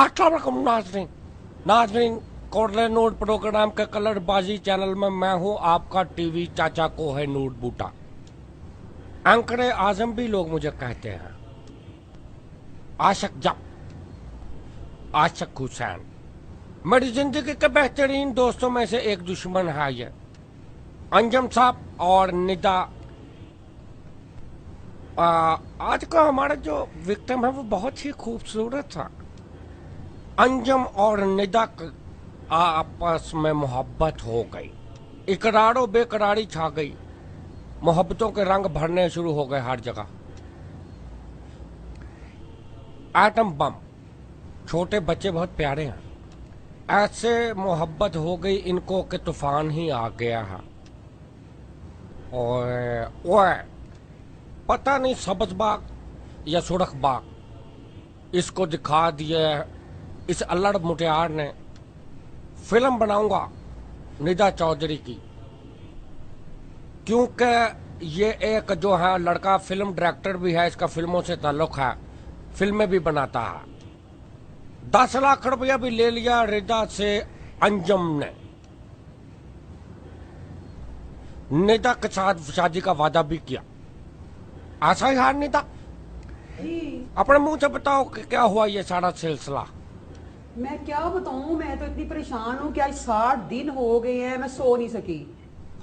अस्सलाम वालेकुम नाज़रीन। नाज़रीन, कोडले नोट प्रोग्राम के कलरबाजी चैनल में मैं हूं आपका टीवी चाचा को है नूट बूटा। एंकर आजम भी लोग मुझे कहते हैं। आशिक जब, आशिक हुसैन, मेरी जिंदगी के बेहतरीन दोस्तों में से एक दुश्मन है ये अंजम साहब और निदा। आज का हमारा जो विक्टिम है वो बहुत ही खूबसूरत था। अंजम और निदा आपस में मोहब्बत हो गई, इकरारो बेकरारी छा गई, मोहब्बतों के रंग भरने शुरू हो गए हर जगह। एटम बम, छोटे बच्चे बहुत प्यारे हैं, ऐसे मोहब्बत हो गई इनको कि तूफान ही आ गया है। और पता नहीं सब्ज बाग या सुरख बाग इसको दिखा दिए इस अल्लड़ मुटियार ने। फिल्म बनाऊंगा निदा चौधरी की, क्योंकि ये एक जो है लड़का फिल्म डायरेक्टर भी है, इसका फिल्मों से ताल्लुक है, फिल्में भी बनाता है। 10 लाख रुपया भी ले लिया निदा से अंजम ने। निदा के साथ शादी का वादा भी किया। ऐसा ही हार निदा, अपने मुंह से बताओ कि क्या हुआ ये सारा सिलसिला। मैं क्या बताऊं, मैं तो इतनी परेशान हूँ कि आज 60 दिन हो गए हैं, मैं सो नहीं सकी।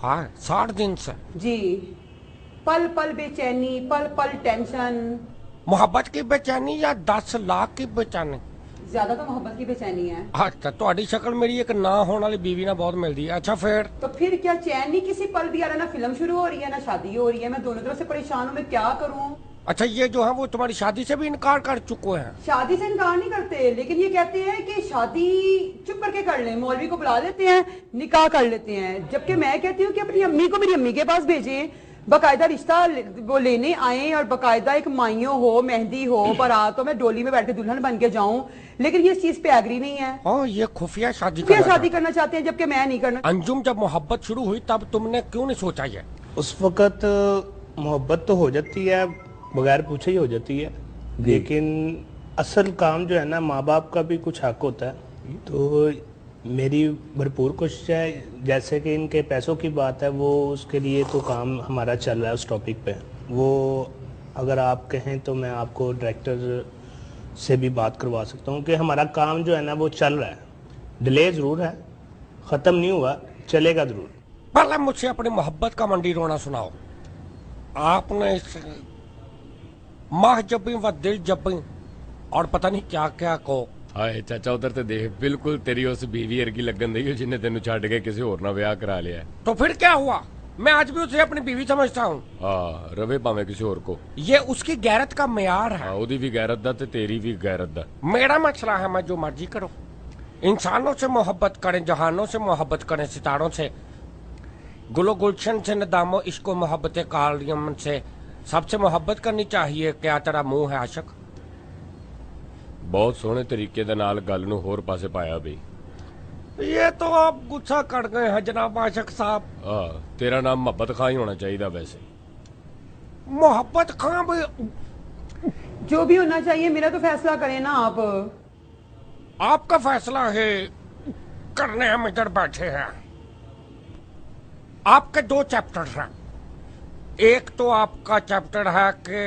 हाँ, 60 दिन से जी, पल पल बेचैनी, पल पल टेंशन। मोहब्बत की बेचैनी या 10 लाख की बेचैनी? ज्यादा तो मोहब्बत की बेचैनी है। अच्छा, तो शक्ल मेरी एक ना होने वाली बीवी ना बहुत मिलती है। अच्छा फिर तो फिर क्या चैन नहीं किसी पल भी आ रहा, ना फिल्म शुरू हो रही है ना शादी हो रही है, मैं दोनों तरफ से परेशान हूँ, मैं क्या करूँ। अच्छा, ये जो है वो तुम्हारी शादी से भी इनकार कर चुके हैं? शादी से इनकार नहीं करते, लेकिन ये कहते हैं कि शादी चुप करके कर लें, मौलवी को बुला लेते हैं, निकाह कर लेते हैं। जबकि मैं कहती हूँ कि अपनी अम्मी को मेरी अम्मी के पास भेजें, बकायदा रिश्ता वो लेने आए और बकायदा एक माइयों हो, मेहंदी हो, बारात हो, मैं डोली में बैठ के दुल्हन बन के जाऊं। लेकिन ये इस चीज पे एग्री नहीं है। ये खुफिया शादी करना चाहते हैं, जबकि मैं नहीं करना। अंजुम, जब मोहब्बत शुरू हुई तब तुमने क्यों नहीं सोचा ये? उस वक्त मोहब्बत तो हो जाती है, बगैर पूछे ही हो जाती है, लेकिन असल काम जो है ना, माँ बाप का भी कुछ हक होता है। तो मेरी भरपूर कोशिश है, जैसे कि इनके पैसों की बात है, वो उसके लिए तो काम हमारा चल रहा है उस टॉपिक पे। वो अगर आप कहें तो मैं आपको डायरेक्टर से भी बात करवा सकता हूँ कि हमारा काम जो है ना वो चल रहा है। डिले ज़रूर है, ख़त्म नहीं हुआ, चलेगा ज़रूर। पहले मुझसे अपनी मोहब्बत का मंडी रोना सुनाओ। आपने इस माह जबी व दिल जबी और पता नहीं क्या क्या को। हाय चाचा, उधर ते देख, बिल्कुल तेरी उस बीवी अर्गी लगन दी जिन्हें तेन छड़ के किसी और ना ब्याह करा लिया। तो फिर क्या हुआ? मैं आज भी उसे अपनी बीवी समझता हूँ। हाँ, रवे भावे किसी और को। ये उसकी गैरत का मेयार है। ओदी भी गैरत दा ते तेरी भी गैरत दा। मेरा मसला है, मैं जो मर्जी करो। इंसानों से मोहब्बत करें, जहानों से मोहब्बत करें, सितारों से, गुलो गुलशन से, नदामो इश्को मोहब्बत कालियम से, सबसे मोहब्बत करनी चाहिए। क्या तेरा मुंह है आशिक? बहुत सोहने तरीके दे नाल गल नूं होर पासे पाया बई। ये तो आप गुस्सा कर गए हैं जनाब आशिक साहब। तेरा नाम मोहब्बत खां ही होना चाहिए वैसे। मोहब्बत खां भी जो भी होना चाहिए, मेरा तो फैसला करें ना आप। आपका फैसला है करने हम इधर बैठे हैं। आपके 2 चैप्टर हैं। एक तो आपका चैप्टर है कि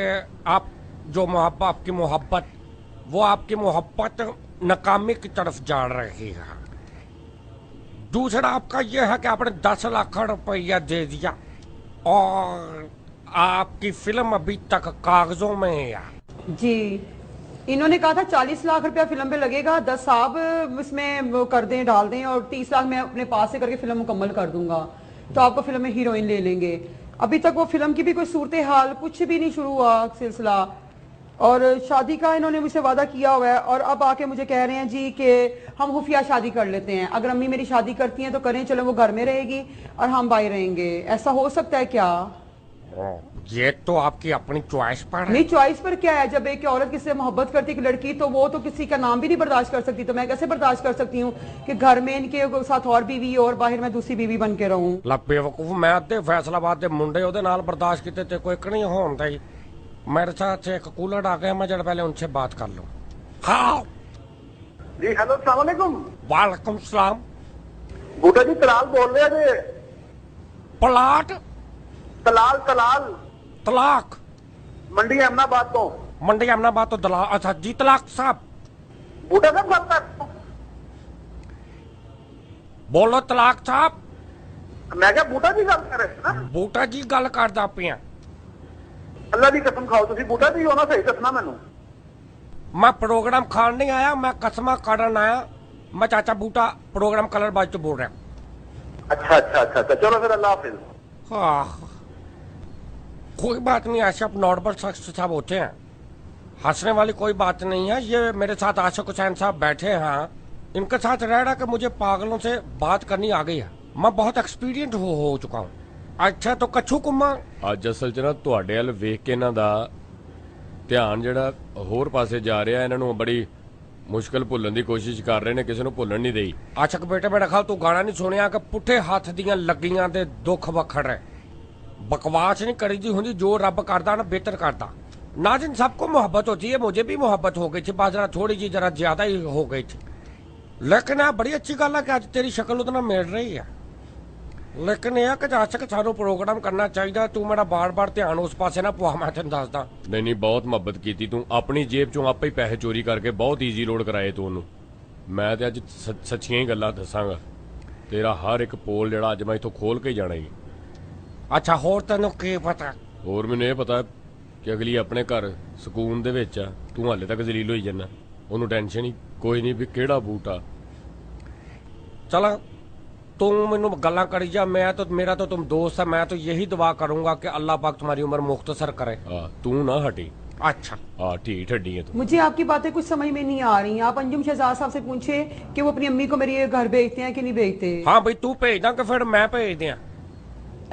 आप जो मोहब्बत, आपकी मोहब्बत, वो आपकी मोहब्बत नाकामी की तरफ जा रही है। दूसरा आपका यह है कि आपने 10 लाख रुपया दे दिया और आपकी फिल्म अभी तक कागजों में है। जी, इन्होंने कहा था 40 लाख रुपया फिल्म पे लगेगा, 10 साहब इसमें वो कर दें, डाल दें, और 30 लाख मैं अपने पास से करके फिल्म मुकम्मल कर दूंगा, तो आपको फिल्म में हीरोइन ले लेंगे। अभी तक वो फिल्म की भी कोई सूरत हाल कुछ भी नहीं शुरू हुआ सिलसिला, और शादी का इन्होंने मुझसे वादा किया हुआ है, और अब आके मुझे कह रहे हैं जी कि हम खुफिया शादी कर लेते हैं। अगर अम्मी मेरी शादी करती हैं तो करें, चलो वो घर में रहेगी और हम बाहर रहेंगे। ऐसा हो सकता है क्या? ये तो आपकी अपनी चॉइस पर है। नहीं, चॉइस पर क्या है? जब एक औरत किसी से मोहब्बत करती है, एक लड़की, तो वो तो किसी का नाम भी नहीं बर्दाश्त कर सकती, तो मैं कैसे बर्दाश्त कर सकती हूँ कि घर में इनके साथ और बीवी और बाहर मैं दूसरी बीवी बन के रहूं? बेवकूफ, मैं अद्धे फैसलाबाद के मुंडे ओदे नाल बर्दाश्त किते ते कोई नहीं होंदा ही। मेरे साथ एक कूलर आ गया, मैं जरा पहले उनसे बात कर लूं। हाँ, जी हेलो अस्सलाम वालेकुम। वालेकुम सलाम। बूटा जी तलाल बोल रहे थे। प्लाट तलाल तलाल तलाक मंडी अहमदाबाद तो। मंडी अहमदाबाद तो दलाल। अच्छा जी तलाक साहब बूटा साहब बात कर। बोलो तलाक साहब। मैं क्या बूटा जी गल कर रहे थे ना। बूटा जी गल करदा पिया। अल्लाह की कसम खाओ तुसी बूटा जी हो ना सही दसना मैनू। मैं प्रोग्राम खान नहीं आया, मैं कसमा करन आया। मैं चाचा बूटा प्रोग्राम कलरबाज तो बोल रहा हूँ। अच्छा अच्छा अच्छा अच्छा चलो फिर अल्लाह हाफिज। हाँ कोई बात नहीं, ऐसे आप नॉर्मल शख्स साहब होते हैं, हंसने वाली कोई बात नहीं है। ये मेरे साथ आशिक हुसैन साहब बैठे हैं, इनके साथ रह रहा कि मुझे पागलों से बात करनी आ गई है। मैं बहुत एक्सपीरियंस हो चुका हूँ। अच्छा तो कच्छू कुम्मा ਅੱਜ ਅਸਲ 'ਚ ਨਾ ਤੁਹਾਡੇ ਵੱਲ ਵੇਖ ਕੇ ਇਹਨਾਂ ਦਾ ਧਿਆਨ ਜਿਹੜਾ ਹੋਰ ਪਾਸੇ ਜਾ ਰਿਹਾ, ਇਹਨਾਂ ਨੂੰ ਬੜੀ ਮੁਸ਼ਕਲ ਭੁੱਲਣ ਦੀ ਕੋਸ਼ਿਸ਼ ਕਰ ਰਹੇ ਨੇ, ਕਿਸੇ ਨੂੰ ਭੁੱਲਣ ਨਹੀਂ ਦੇਈ। ਆਸ਼ਕ ਬੇਟੇ ਮੇਰਾ ਖਾਲ ਤੂੰ ਗਾਣਾ ਨਹੀਂ ਸੁਣਿਆ ਕਿ ਪੁੱਠੇ ਹੱਥ ਦੀਆਂ ਲੱਗੀਆਂ ਤੇ ਦੁੱਖ ਵਖੜ बकवास नहीं करी दी होंगी, जो रब करता ना बेहतर करता। नाज़िन सबको मोहब्बत होती है, मुझे भी मोहब्बत हो गई थी, बात जरा थोड़ी जी जरा ज्यादा ही हो गई थी। लेकिन यार बड़ी अच्छी गल है कि आज तेरी शक्ल उतना मिल रही है। लेकिन यह कि आशिक सानू प्रोग्राम करना चाहिए, तू मेरा बार बार ध्यान उस पासे ना पवा। मैं तेन दसदा नहीं नहीं बहुत मुहब्बत की तू, अपनी जेब चों आपे ही पैसे चोरी करके बहुत ईजी लोड कराए तू ਉਹਨੂੰ। मैं तो अज सच्चियां ही गल्लां दसांगा, तेरा हर एक पोल जड़ा अज मैं इथों खोल के जाना ही। अच्छा होर तेन की पता? ਹੋਰ ਮੈਨੂੰ ਇਹ ਪਤਾ ਕਿ ਅਗਲੀ ਆਪਣੇ ਘਰ ਸਕੂਨ ਦੇ ਵਿੱਚ ਆ, ਤੂੰ ਹਾਲੇ ਤੱਕ ਜ਼ਲੀਲ ਹੋਈ ਜਾਂਦਾ। ਉਹਨੂੰ ਟੈਨਸ਼ਨ ਹੀ ਕੋਈ ਨਹੀਂ ਵੀ ਕਿਹੜਾ ਬੂਟ ਆ। चल तू मैनू गल्लां करी जा, मैं तो मेरा तो तुम दोस्त है, मैं तो यही दुआ करूंगा कि अल्लाह पाक तुम्हारी उम्र मुख्तसर करे। हाँ तू ना हटी। अच्छा हाँ ठीक हड्डी है तू। मुझे आपकी बातें कुछ समझ में नहीं आ रही। आप अंजुम शहजाद साहब से पूछे कि वो अपनी अम्मी को मेरे घर भेजते हैं कि नहीं भेजते। हाँ भाई तू भेज दा कि फिर मैं भेज दिया।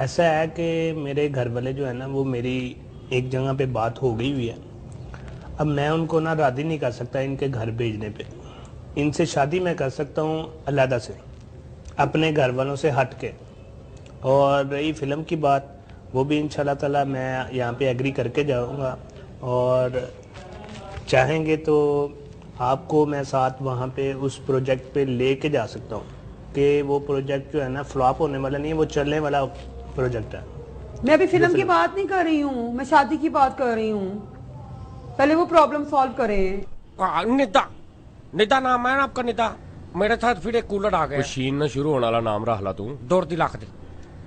ऐसा है कि मेरे घर वाले जो है ना, वो मेरी एक जगह पे बात हो गई हुई है। अब मैं उनको ना राज़ी नहीं कर सकता इनके घर भेजने पे। इनसे शादी मैं कर सकता हूँ अलहदा से, अपने घर वालों से हट के। और रही फ़िल्म की बात, वो भी इंशाल्लाह ताला मैं यहाँ पे एग्री करके जाऊँगा, और चाहेंगे तो आपको मैं साथ वहाँ पे उस प्रोजेक्ट पे लेके जा सकता हूँ कि वो प्रोजेक्ट जो है ना फ्लॉप होने वाला नहीं है, वो चलने वाला प्रोजेक्ट है। मैं अभी फिल्म की बात नहीं कर रही हूँ, मैं शादी की बात कर रही हूँ। पहले वो प्रॉब्लम सॉल्व करें। निदा निदा नाम है ना आपका? निदा मेरे साथ फिर एक कूलर आ गए। शीन ना शुरू होने वाला नाम रख ला तू। दौड़ दी लाख दी।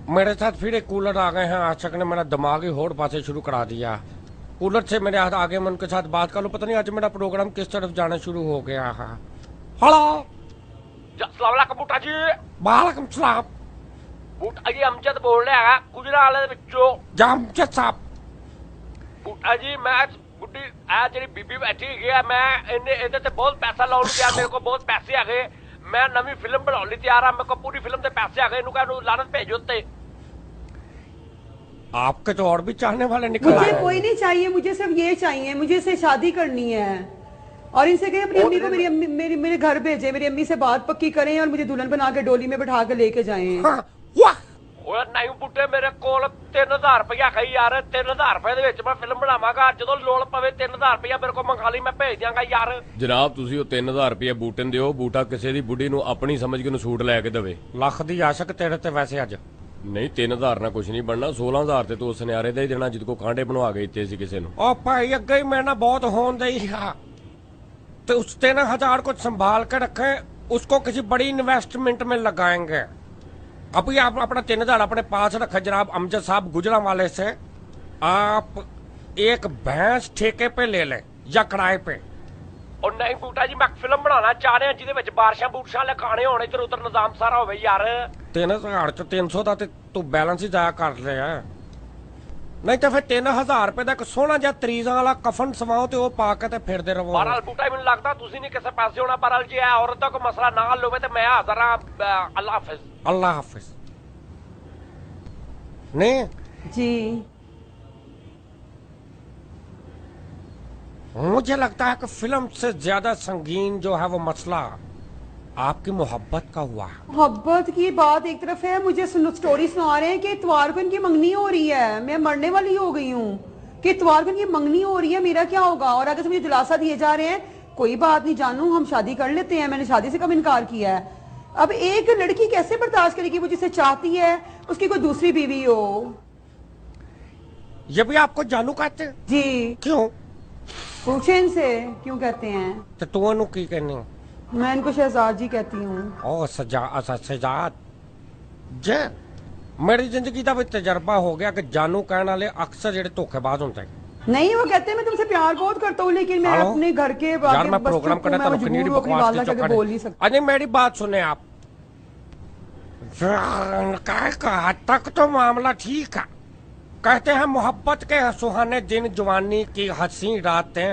मेरे साथ फिर एक कूलर आ गए हैं, आशिक ने मेरा दिमाग ही होड़ पासे शुरू करा दिया। कूलर से मेरे हाथ आगे, मैं उनके साथ बात कर लूं। पता नहीं आज मेरा प्रोग्राम किस तरफ जाना शुरू हो गया है। हेलो अस्सलाम वालेकुम बूटा जी। वालेकुम सलाम। बूटा जी अमजद बोल रहा है गुजरात ਦੇ ਵਿੱਚੋਂ। जामजद साहब बूटा जी मैं बुड्ढी आ ਜਿਹੜੀ ਬੀਬੀ ਬੈਠੀ ਗਿਆ, मैं ਇਹਦੇ ਤੇ ਬਹੁਤ ਪੈਸਾ ਲਾਉਣ ਗਿਆ, ਮੇਰੇ ਕੋਲ ਬਹੁਤ ਪੈਸੇ ਆ ਗਏ, मैं ਨਵੀਂ ਫਿਲਮ ਬਣਾਉਣ ਲਈ ਤਿਆਰ ਆ, ਮੇਰੇ ਕੋਲ ਪੂਰੀ ਫਿਲਮ ਦੇ ਪੈਸੇ ਆ गए, ਇਹਨੂੰ कहूं लानत भेजो ते। आपके तो और भी चाहने वाले निकल मुझे आए। कोई नहीं चाहिए, मुझे सिर्फ ये चाहिए, मुझे इससे शादी करनी है। और इनसे कहें अपनी अम्मी को मेरी अम्मी मेरे घर भेजे, मेरी अम्मी से बात पक्की करें और मुझे दुल्हन बना के डोली में बैठा के लेके जाएं। हाँ, वाह ਓਏ ਨਹੀਂ ਬੁੱਢੇ, ਮੇਰੇ ਕੋਲ 3000 ਰੁਪਇਆ ਖਈ ਯਾਰ, 3000 ਰੁਪਏ ਦੇ ਵਿੱਚ ਮੈਂ ਫਿਲਮ ਬਣਾਵਾਂਗਾ, ਜਦੋਂ ਲੋੜ ਪਵੇ 3000 ਰੁਪਇਆ ਮੇਰੇ ਕੋਲ ਮੰਗਾ ਲਈ, ਮੈਂ ਭੇਜ ਦਿਆਂਗਾ ਯਾਰ। ਜਨਾਬ ਤੁਸੀਂ ਉਹ 3000 ਰੁਪਏ ਬੂਟੇ ਨੂੰ ਦਿਓ, ਬੂਟਾ ਕਿਸੇ ਦੀ ਬੁੱਢੀ ਨੂੰ ਆਪਣੀ ਸਮਝ ਕੇ ਨੂੰ ਸੂਟ ਲੈ ਕੇ ਦੇਵੇ। ਲੱਖ ਦੀ ਆਸ਼ਕ ਤੇਰੇ ਤੇ ਵੈਸੇ ਅੱਜ ਨਹੀਂ 3000 ਨਾਲ ਕੁਝ ਨਹੀਂ ਬਣਨਾ, 16000 ਤੇ ਤੂੰ ਉਸ ਨਿਆਰੇ ਦਾ ਹੀ ਦੇਣਾ ਜਿੱਦ ਕੋ ਕਾਂਡੇ ਬਣਵਾ ਕੇ ਦਿੱਤੇ ਸੀ ਕਿਸੇ ਨੂੰ। ओ भाई ਅੱਗੇ ਹੀ ਮੇਰੇ ਨਾਲ ਬਹੁਤ ਹੋਣ ਦਈ ਆ, तो उस 3000 को संभाल के रखें, उसको किसी बड़ी इन्वेस्टमेंट में लगाएंगे। अभी आप अपना 3000 अपने पास रखें जनाब अमजद साहब गुजरांवाले से। आप एक भैंस ठेके पे ले लें या किराए पे। ਉਹ ਨਹੀਂ ਬੂਟਾ ਜੀ, ਮੈਂ ਫਿਲਮ ਬਣਾਉਣਾ ਚਾਹ ਰਿਹਾ ਜਿਹਦੇ ਵਿੱਚ ਬਾਰਿਸ਼ਾਂ ਬੂਰਸ਼ਾਂ ਲਗਾਣੇ ਹੋਣ, ਇੱਧਰ ਉੱਧਰ ਨਿਜ਼ਾਮ ਸਾਰਾ ਹੋਵੇ ਯਾਰ। 3000 ਚ 300 ਦਾ ਤੇ ਤੂੰ ਬੈਲੈਂਸ ਹੀ ਜਾਇਆ ਕਰ ਲਿਆ। ਨਹੀਂ ਤਾਂ ਫਿਰ 3000 ਰੁਪਏ ਦਾ ਇੱਕ ਸੋਹਣਾ ਜਿਹਾ ਤਰੀਜ਼ਾਂ ਵਾਲਾ ਕਫਨ ਸਵਾਓ ਤੇ ਉਹ ਪਾ ਕੇ ਤੇ ਫਿਰਦੇ ਰਹੋ। ਬਹਰਾਲ ਬੂਟਾ ਮੈਨੂੰ ਲੱਗਦਾ ਤੁਸੀਂ ਨਹੀਂ ਕਿਸੇ ਪਾਸੇ ਹੋਣਾ। ਬਹਰਾਲ ਜੀ ਇਹ ਔਰਤ ਦਾ ਕੋਈ ਮਸਲਾ ਨਾ ਹੱਲ ਹੋਵੇ ਤੇ ਮੈਂ ਹਾਜ਼ਰ ਹਾਂ। ਅੱਲਾ ਹਾਫਿਜ਼। अल्लाह हाफिज। नहीं जी मुझे लगता है कि फिल्म से ज्यादा संगीन जो है वो मसला आपकी मोहब्बत का हुआ है। मोहब्बत की बात एक तरफ है, मुझे स्टोरी सुना रहे हैं कि इतवार को इनकी मंगनी हो रही है, मैं मरने वाली हो गई हूँ कि इतवार को इनकी मंगनी हो रही है, मेरा क्या होगा। और अगर से मुझे दिलासा दिए जा रहे हैं कोई बात नहीं जानू, हम शादी कर लेते हैं, मैंने शादी से कब इनकार किया है। अब एक लड़की कैसे बर्दाश्त करेगी, वो जिसे चाहती है उसकी कोई दूसरी बीवी हो। ये भी आपको जानू कहते हैं? जी क्यों? पूछे इनसे क्यों कहते हैं। तो तू की कहने हो? मैं इनको शहजाद जी कहती हूँ। ओ सजाद जे मेरी जिंदगी का भी तजर्बा हो गया कि जानू कहने वाले अक्सर जेडे धोखेबाज होते हैं। नहीं, वो कहते हैं मैं तुमसे प्यार बहुत करता हूँ, लेकिन मैं हेलो? अपने घर के यार मैं प्रोग्राम करना था, अपनी वालदा के आगे बोल नहीं सकती। अरे मेरी बात सुने आप, कहा तक तो मामला ठीक है। कहते हैं मोहब्बत के सुहाने दिन, जवानी की हंसी रातें।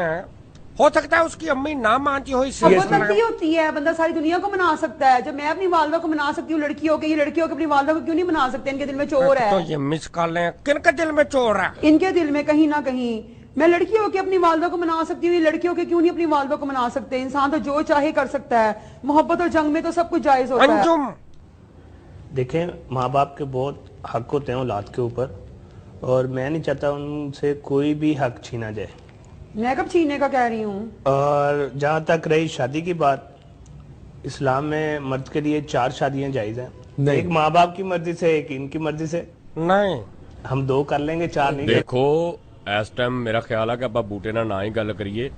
हो सकता है उसकी अम्मी ना मानती हो, इसलिए मोहब्बत बनती होती है, बंदा सारी दुनिया को मना सकता है। जब मैं अपनी वालदा को मना सकती हूँ, लड़कियों के, ये लड़कियों को अपनी वालदा को क्यों नहीं मना सकते? इनके दिल में चोर है। तो ये मिस कॉल है, किनके दिल में चोर है? इनके दिल में कहीं ना कहीं। मैं लड़कियों के अपनी वालदा को मना सकती हूँ, ये लड़कियों के क्यों नहीं अपनी वालदा को मना सकते? इंसान तो जो चाहे कर सकता है। मोहब्बत और जंग में तो सब कुछ जायज होता है। अंजुम देखें, माँ बाप के बहुत हक होते हैं औलाद के ऊपर, और मैं नहीं चाहता उनसे कोई भी हक छीना जाए। मैं कब छीनने का कह रही हूँ। और जहाँ तक रही शादी की बात, इस्लाम में मर्द के लिए 4 शादियां जायज हैं। एक माँ बाप की मर्जी से, एक इनकी मर्जी से। नहीं, हम 2 कर लेंगे, 4 नहीं कर। ਦੇਖੋ ਇਸ ਟਾਈਮ ਮੇਰਾ ਖਿਆਲ ਆ ਕਿ ਆਪਾਂ ਬੂਟੇ ਨਾਲ ਨਾ ਹੀ ਗੱਲ ਕਰੀਏ।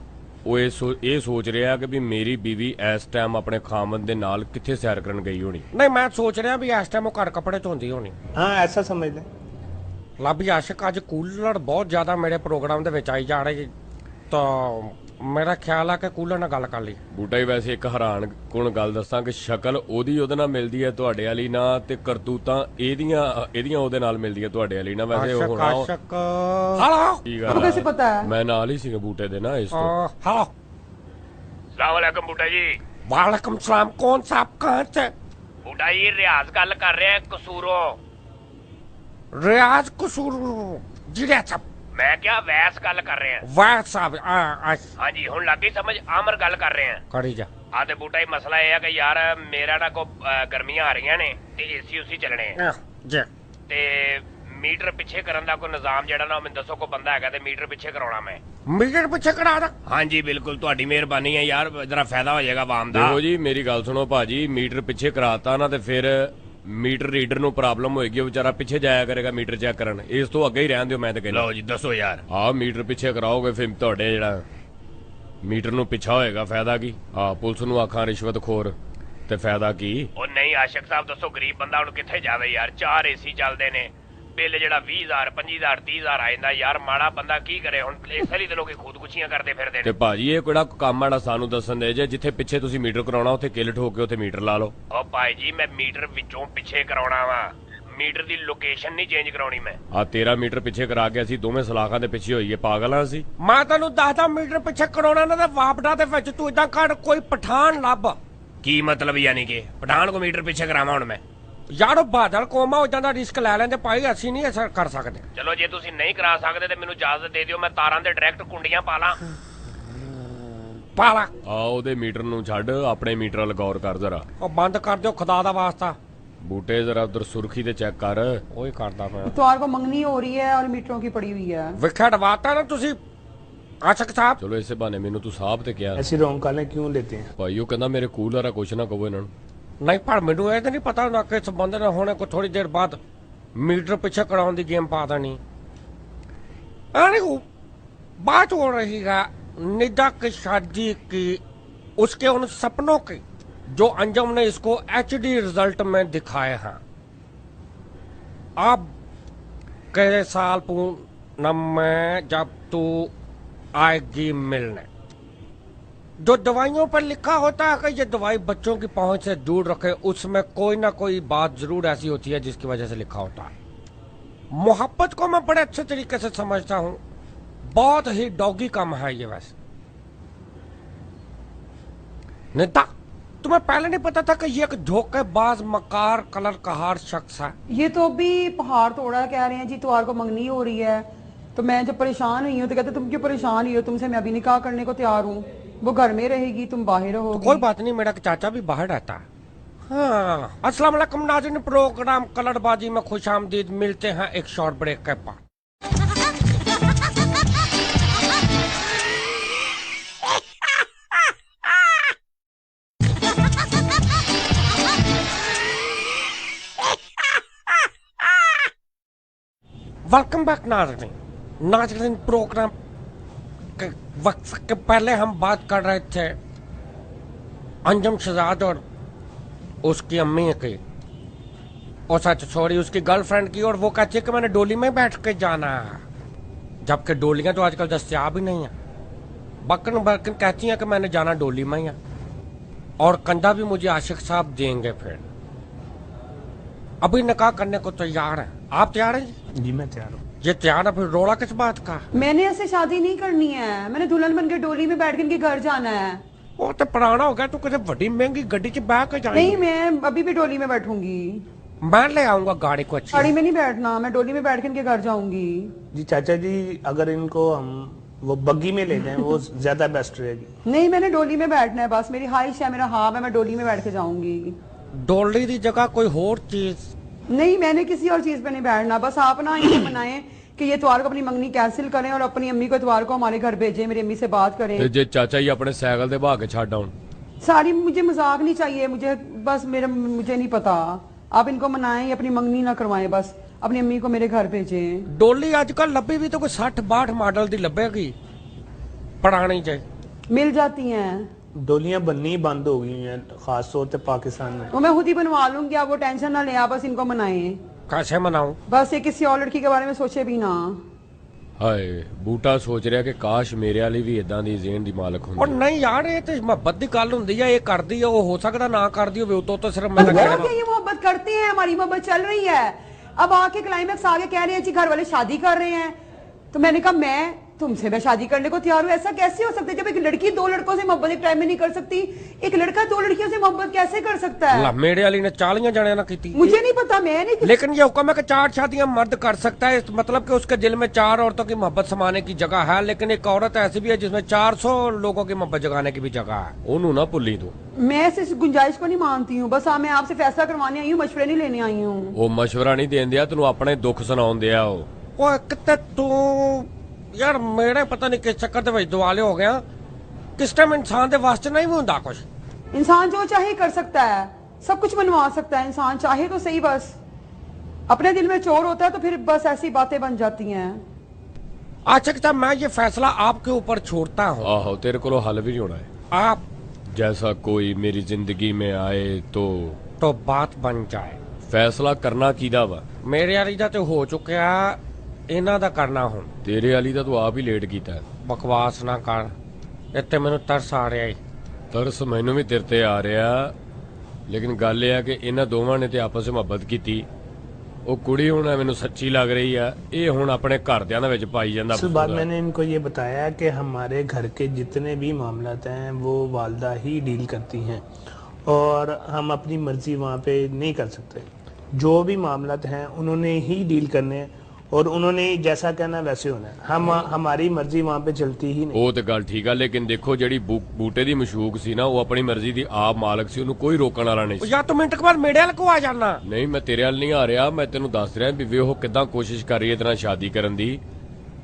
ਉਹ ਇਹ ਸੋਚ ਰਿਹਾ ਕਿ ਵੀ ਮੇਰੀ ਬੀਵੀ ਇਸ ਟਾਈਮ ਆਪਣੇ ਖਾਮਨ ਦੇ ਨਾਲ ਕਿੱਥੇ ਸੈਰ ਕਰਨ ਗਈ ਹੋਣੀ। नहीं मैं सोच रहा भी इस टाइम वो घर कपड़े धोंदी होनी। हाँ, ऐसा समझ लें। लाभी आशिक अज कूलर बहुत ज्यादा मेरे प्रोग्राम ਦੇ ਵਿੱਚ ਆਈ ਜਾ ਰਹੀ, तो मेरा ख्याल है कि कूलर ਨਾਲ ਗੱਲ ਕਰ ਲਈ। ਬੂਟਾ ਹੀ ਵੈਸੇ ਇੱਕ ਹੈਰਾਨ ਕੁਣ ਗੱਲ ਦੱਸਾਂ ਕਿ ਸ਼ਕਲ ਉਹਦੇ ਨਾਲ ਮਿਲਦੀ ਹੈ ਤੁਹਾਡੇ ਵਾਲੀ ਨਾਲ, ਤੇ ਕਰਤੂਤਾਂ ਇਹਦੀਆਂ ਉਹਦੇ ਨਾਲ ਮਿਲਦੀਆਂ ਤੁਹਾਡੇ ਵਾਲੀ ਨਾਲ। ਵੈਸੇ ਉਹ ਹੋਣਾ आशिक हेलो ਕੀ आपको ਗੱਲ कैसे ਆ? पता है? ਮੈਂ ਨਾਲ ਹੀ ਸੀਗਾ ਬੂਟੇ ਦੇ ਨਾ ਇਸ ਤੋਂ। हेलो ਸਲਾਮ ਅਲੈਕਮ ਬੂਟਾ ਜੀ। वालेकुम सलाम। कौन सा आप कहाँ से? ਬੂਟਾ ਜੀ ਰਿਆਜ਼ ਗੱਲ ਕਰ ਰਹੇ ਆ ਕਸੂਰੋਂ। रियाज कसूर जिले सब ਮੈਂ ਕਿਹਾ ਵੈਸ ਗੱਲ ਕਰ ਰਹੇ ਆ। वाह साहब ਹਾਂਜੀ ਹੁਣ ਲੱਗ ਗਈ ਸਮਝ। ਆਮਰ ਗੱਲ ਕਰ ਰਹੇ ਆ। करी जा। ਆ ਤੇ ਬੂਟਾ ਹੀ ਮਸਲਾ ਇਹ ਆ ਕਿ ਯਾਰ ਮੇਰਾ ਨਾ ਕੋ ਗਰਮੀਆਂ ਆ ਰਹੀਆਂ ਨੇ ਤੇ ਏਸੀ ਉਸੀ ਚੱਲਣੇ ਆ जी ਤੇ ਮੀਟਰ ਪਿੱਛੇ ਕਰਨ ਦਾ ਕੋਈ ਨਿਜ਼ਾਮ ਜਿਹੜਾ ਨਾ ਮੈਨੂੰ ਦੱਸੋ। ਕੋਈ ਬੰਦਾ ਹੈਗਾ ਤੇ ਮੀਟਰ ਪਿੱਛੇ ਕਰਾਉਣਾ ਮੈਂ। मीटर पीछे करा रहा। ਹਾਂਜੀ ਬਿਲਕੁਲ ਤੁਹਾਡੀ ਮਿਹਰਬਾਨੀ ਹੈ ਯਾਰ, ਜਰਾ ਫਾਇਦਾ ਹੋ ਜਾਏਗਾ ਆਵਾਮ ਦਾ। ਦੇਖੋ ਜੀ ਮੇਰੀ ਗੱਲ ਸੁਣੋ ਭਾਜੀ, ਮੀਟਰ ਪਿੱਛੇ ਕਰਾਤਾ ਨਾ ਤੇ ਫਿਰ ਮੀਟਰ ਰੀਡਰ ਨੂੰ ਪ੍ਰੋਬਲਮ ਹੋਏਗੀ, ਉਹ ਵਿਚਾਰਾ ਪਿੱਛੇ ਜਾਇਆ ਕਰੇਗਾ ਮੀਟਰ ਚੈੱਕ ਕਰਨ। ਇਸ ਤੋਂ ਅੱਗੇ ਹੀ ਰਹਿਣ ਦਿਓ ਮੈਂ ਤਾਂ ਕਹਿੰਦਾ। ਲਓ ਜੀ ਦੱਸੋ ਯਾਰ। ਆਹ ਮੀਟਰ ਪਿੱਛੇ ਕਰਾਓਗੇ ਫਿਰ ਤੁਹਾਡੇ ਜਿਹੜਾ ਮੀਟਰ ਨੂੰ ਪਿੱਛਾ ਹੋਏਗਾ, ਫਾਇਦਾ ਕੀ? ਆਹ ਪੁਲਿਸ ਨੂੰ ਆਖਾਂ ਰਿਸ਼ਵਤਖੋਰ, ਤੇ ਫਾਇਦਾ ਕੀ? ਉਹ ਨਹੀਂ ਆਸ਼ਿਕ ਸਾਹਿਬ ਦੱਸੋ, ਗਰੀਬ ਬੰਦਾ ਹੁਣ ਕਿੱਥੇ ਜਾਵੇ ਯਾਰ। 4 ਏਸੀ ਚੱਲਦੇ ਨੇ, ਬਿੱਲ ਜਿਹੜਾ 20,000 25,000 30,000 ਆ ਜਾਂਦਾ ਯਾਰ। ਮਾੜਾ ਬੰਦਾ ਕੀ ਕਰੇ ਹੁਣ? ਇਸ ਲਈ ਤੇ ਲੋਕੀ ਖੁਦਕੁਸ਼ੀਆਂ ਕਰਦੇ ਫਿਰਦੇ ਤੇ ਨੇ। ਭਾਜੀ ਇਹ ਕਿਹੜਾ ਕੰਮ ਆੜਾ ਸਾਨੂੰ ਦੱਸਣ ਦੇ ਜੇ? ਜਿੱਥੇ ਪਿੱਛੇ ਤੁਸੀਂ ਮੀਟਰ ਕਰਾਉਣਾ ਉੱਥੇ ਕਿੱਲ ਠੋਕ ਕੇ ਉੱਥੇ ਮੀਟਰ ਲਾ ਲਓ। ਉਹ ਭਾਈ ਜੀ ਮੈਂ ਮੀਟਰ ਵਿੱਚੋਂ ਪਿੱਛੇ ਕਰਾਉਣਾ ਵਾ, ਮੀਟਰ ਦੀ ਲੋਕੇਸ਼ਨ ਨਹੀਂ ਚੇਂਜ ਕਰਾਉਣੀ ਮੈਂ। ਆ 13 ਮੀਟਰ ਪਿੱਛੇ ਕਰਾ ਕੇ ਅਸੀਂ ਦੋਵੇਂ ਸਲਾਖਾਂ ਦੇ ਪਿੱਛੇ ਹੋਈਏ, ਪਾਗਲ ਆ ਅਸੀਂ? मैं तेन 10 मीटर पीछे करोना ना वापडा दे विच तू इदां कर कोई पठान लभ। ਕੀ ਮਤਲਬ ਯਾਨੀ ਕਿ ਪਠਾਨ ਕੋ ਮੀਟਰ ਪਿੱਛੇ ਕਰਾਵਾਂ ਹੁਣ ਮੈਂ? यार बादल कोमा उदां दा रिस्क ले लेंदे भाई, ਅਸੀਂ नहीं ऐसा कर सकते। ਚਲੋ ਜੇ ਤੁਸੀਂ ਨਹੀਂ ਕਰਾ ਸਕਦੇ ਤੇ ਮੈਨੂੰ ਇਜਾਜ਼ਤ ਦੇ ਦਿਓ, ਮੈਂ ਤਾਰਾਂ ਦੇ ਡਾਇਰੈਕਟ ਕੁੰਡੀਆਂ ਪਾ ਲਾਂ। पाला ਆ ਉਹਦੇ ਮੀਟਰ ਨੂੰ ਛੱਡ, ਆਪਣੇ ਮੀਟਰ ਵੱਲ ਗੌਰ ਕਰ ਜ਼ਰਾ। ਉਹ ਬੰਦ ਕਰ ਦਿਓ खुदा दा वास्ता। ਬੂਟੇ ਜ਼ਰਾ ਉਧਰ ਸੁਰਖੀ ਤੇ ਚੈੱਕ ਕਰ। ਉਹੀ ਕਰਦਾ ਮੈਂ। इतवार को मंगनी हो रही है और मीटरों की पड़ी हुई है। ਵਿਖੜ ਵਾਤਾ ਨਾ ਤੁਸੀਂ ਆਸ਼ਕ ਸਾਹਿਬ। ਚਲੋ ਇਸੇ ਬਹਾਨੇ ਮੈਨੂੰ ਤੂੰ ਸਾਹਬ ਤੇ ਕਿਹਾ। ऐसी रॉन्ग कॉलें क्यों लेते हैं? ਭਾਈ ਉਹ ਕਹਿੰਦਾ ਮੇਰੇ ਕੂਲਰ ਆ, ਕੁਛ ਨਾ ਕਹੋ ਇਹਨਾਂ ਨੂੰ। ਨਹੀਂ ਪਰ ਮੈਨੂੰ ਇਹ ਤਾਂ ਨਹੀਂ ਪਤਾ ਹੁੰਦਾ ਕਿ ਇਸ ਬੰਦੇ ਨੇ ਹੁਣੇ ਕੋ ਥੋੜੀ ਦੇਰ ਬਾਅਦ मीटर पीछे कराने की गेम पा देनी। अरे बात हो रही है निदा की शादी की, उसके उन सपनों की जो अंजुम ने इसको HD रिजल्ट में दिखाए हैं। अब कई साल पूनम में जब तू आएगी मिलने, जो दवाइयों पर लिखा होता है कि ये दवाई बच्चों की पहुंच से दूर रखे, उसमें कोई ना कोई बात जरूर ऐसी होती है जिसकी वजह से लिखा होता है। मोहब्बत को मैं बड़े अच्छे तरीके से समझता हूं, बहुत ही डॉगी काम है ये। वैसे नेता, तुम्हें पहले नहीं पता था कि ये एक धोखेबाज मकार कलर कहार शख्स है? ये तो अभी पहाड़ तोड़ा कह रहे हैं जी, इतवार को मंगनी हो रही है। तो मैं जब परेशान हुई हूँ तो कहते तुम क्यों परेशान हुई हो, तुमसे मैं अभी निकाह करने को तैयार हूँ। वो घर में रहेगी, तुम बाहर रहोगी। कोई बात नहीं, मेरा चाचा भी बाहर रहता है। हाँ, अस्सलाम वालेकुम नाज़रीन, प्रोग्राम कलरबाजी में खुशामदीद। मिलते हैं एक शॉर्ट ब्रेक के बाद। वेलकम बैक नाजरीन। नाजरीन, प्रोग्राम के वक्त के पहले हम बात कर रहे थे अंजुम शहजाद और उसकी अम्मी की, और सच सॉरी उसकी गर्लफ्रेंड की, और वो कहती है कि मैंने डोली में बैठ के जाना है, जबकि डोलियां तो आजकल दस्तियाब ही नहीं है। बकन बकन कहती हैं कि मैंने जाना डोली में ही है, और कंधा भी मुझे आशिक साहब देंगे। फिर अभी निकाह करने को तैयार है। आप तैयार हैं? जी मैं तैयार हूँ। ये तैयार है, फिर रोड़ा किस बात का? मैंने ऐसे शादी नहीं करनी है, मैंने दुल्हन बन के डोली में बैठ के इनके घर जाना है। वो तो पुराना हो गया, तू किसी बड़ी महंगी गड्डी च बैठ के नहीं, जाएगी। मैं अभी भी डोली में बैठूंगी। मैं ले आऊंगा गाड़ी को अच्छी। गाड़ी में नहीं बैठना, मैं डोली में बैठ के इनके घर जाऊंगी। जी चाचा जी, अगर इनको हम वो बग्गी में ले जाएं वो ज्यादा बेस्ट रहेगी। नहीं, मैंने डोली में बैठना है बस, मेरी ख्वाहिश है, मेरा हाँ है, मैं डोली में बैठ के जाऊंगी। डोली की जगह कोई और चीज? नहीं, मैंने किसी और चीज पे नहीं बैठना, बस आप ना ये मनाएं कि ये इतवार को अपनी मंगनी कैंसिल करें और अपनी अम्मी को इतवार को हमारे घर भेजें, मेरी अम्मी से बात ਤੇ करें। ਜੇ ਚਾਚਾ ਜੀ ਆਪਣੇ ਸਾਈਕਲ ਤੇ ਬਹਾ ਕੇ ਛੱਡ ਆਉਣ। सारी मुझे मजाक नहीं चाहिए, मुझे बस मुझे नहीं पता, आप इनको मनाएं, ये अपनी मंगनी ना करवाएं, बस अपनी अम्मी को मेरे घर भेजें। डोली आजकल लब्बी भी तो कोई 60-62 मॉडल दी लब्बेगी, पुरानी चाहिए। मिल जाती हैं, डोलियां बननी ही बंद हो गई हैं, खास तौर पे पाकिस्तान में। वो मैं खुद ही बनवा लूंगी, आप वो टेंशन ना लें, आप बस इनको मनाएं। कैसे मनाऊं? बस ये किसी और लड़की के बारे में सोचे भी ना। ਹਾਏ ਬੂਟਾ ਸੋਚ ਰਿਹਾ ਕਿ ਕਾਸ਼ ਮੇਰੇ ਵਾਲੀ ਵੀ ਇਦਾਂ ਦੀ ਜ਼ੇਨ ਦੀ ਮਾਲਕ और ਹੁੰਦੀ। नहीं यार, ये तो मोहब्बत की गल हुंदी है, ये करदी है, वो हो सकता ना करदी होवे, तो सिर्फ मैं वो कहना। क्या ये मोहब्बत करते हैं, हमारी मोहब्बत चल रही है, अब आके क्लाइमैक्स आगे कह रहे हैं जी घर वाले शादी कर रहे हैं, तो मैंने कहा मैं तुमसे मैं शादी करने को तैयार हूँ। ऐसा कैसे हो सकता है? जब एक लड़की दो लड़कों से मोहब्बत एक टाइम में नहीं कर सकती, एक लड़का दो लड़कियों से मोहब्बत कैसे कर सकता है? ला मेरे वाली ने 40 जने ना की। मुझे नहीं पता, मैं नहीं। लेकिन ये हुक्म है कि 4 शादियां मर्द कर सकता है, इस मतलब कि उसके दिल में 4 औरतों की मोहब्बत समाने की जगह है, लेकिन एक औरत ऐसी भी है जिसमें 400 लोगों की मोहब्बत जगाने की भी जगह है। ਉਹਨੂੰ ना भुल्ली तू। मैं इस गुंजाइश को नहीं मानती हूँ, बस मैं आपसे फैसला करवाने आई हूँ, मशवरे नहीं लेने आई हूँ। ਉਹ ਮਸ਼ਵਰਾ ਨਹੀਂ ਦੇਣ ਦਿਆ, ਤੈਨੂੰ ਆਪਣੇ ਦੁੱਖ ਸੁਣਾਉਣ ਦਿਆ ਉਹ। ओए कितने तू यार मेरे पता नहीं किस चक्कर ਦੇ ਵਿੱਚ दुआले हो गया। किस टाइम इंसान ਦੇ ਵਾਸਤੇ नहीं ਹੁੰਦਾ कुछ। इंसान जो चाहे कर सकता है, सब कुछ बनवा सकता है, इंसान चाहे तो सही, बस अपने दिल में चोर होता है तो फिर बस ऐसी बातें बन जाती हैं। अच्छा कि मैं ये फैसला आपके ऊपर छोड़ता हूँ। ਆਹੋ ਤੇਰੇ ਕੋਲੋਂ ਹੱਲ ਵੀ ਨਹੀਂ ਹੋਣਾ ਹੈ। आप जैसा कोई मेरी जिंदगी में आए तो बात बन जाए। फैसला करना कीदा वा? मेरे वाली ਦਾ ਤੇ ਹੋ ਚੁੱਕਿਆ, ਇਹਨਾਂ ਦਾ ਕਰਨਾ ਹੁਣ। ਤੇਰੇ ਵਾਲੀ ਦਾ ਤੂੰ ਆਪ ਹੀ ਲੇਟ ਕੀਤਾ ਹੈ। ਬਕਵਾਸ ਨਾ ਕਰ, ਇੱਥੇ ਮੈਨੂੰ ਤਰਸ ਆ ਰਿਹਾ ਈ। ਤਰਸ ਮੈਨੂੰ ਵੀ ਤੇਰੇ ਤੇ ਆ ਰਿਹਾ, ਲੇਕਿਨ ਗੱਲ ਇਹ ਆ ਕਿ ਇਹਨਾਂ ਦੋਵਾਂ ਨੇ ਤੇ ਆਪਸ ਵਿੱਚ ਮੁਹੱਬਤ ਕੀਤੀ। ਉਹ ਕੁੜੀ ਹੁਣ ਮੈਨੂੰ ਸੱਚੀ ਲੱਗ ਰਹੀ ਆ, ਇਹ ਹੁਣ ਆਪਣੇ ਘਰਦਿਆਂ ਦੇ ਵਿੱਚ ਪਾਈ ਜਾਂਦਾ। असल बात मैंने इनको ये बताया कि हमारे घर के जितने भी मामलात हैं वो वालदा ही डील करती हैं और हम अपनी मर्जी वहाँ पे नहीं कर सकते। जो भी मामलात हैं उन्होंने ही डील करने हैं और उन्होंने जैसा कहना वैसे होना है। हम हमारी मर्जी वहाँ पे चलती ही नहीं। ਉਹ ਤੇ ਗੱਲ ਠੀਕ ਆ, ਲੇਕਿਨ ਦੇਖੋ ਜਿਹੜੀ ਬੂਟੇ ਦੀ ਮਸ਼ੂਕ ਸੀ ਨਾ, ਉਹ ਆਪਣੀ ਮਰਜ਼ੀ ਦੀ ਆਪ ਮਾਲਕ ਸੀ, ਉਹਨੂੰ ਕੋਈ ਰੋਕਣ ਵਾਲਾ ਨਹੀਂ ਸੀ। या तो मिनट के बाद मेरे वाल को आ जाना। ਨਹੀਂ ਮੈਂ ਤੇਰੇ ਵੱਲ ਨਹੀਂ ਆ ਰਿਹਾ, ਮੈਂ ਤੈਨੂੰ ਦੱਸ ਰਿਹਾ ਵੀ ਵੇਖੋ ਕਿਦਾਂ ਕੋਸ਼ਿਸ਼ ਕਰ ਰਹੀ ਹੈ ਤੇਰੇ ਨਾਲ ਸ਼ਾਦੀ ਕਰਨ ਦੀ,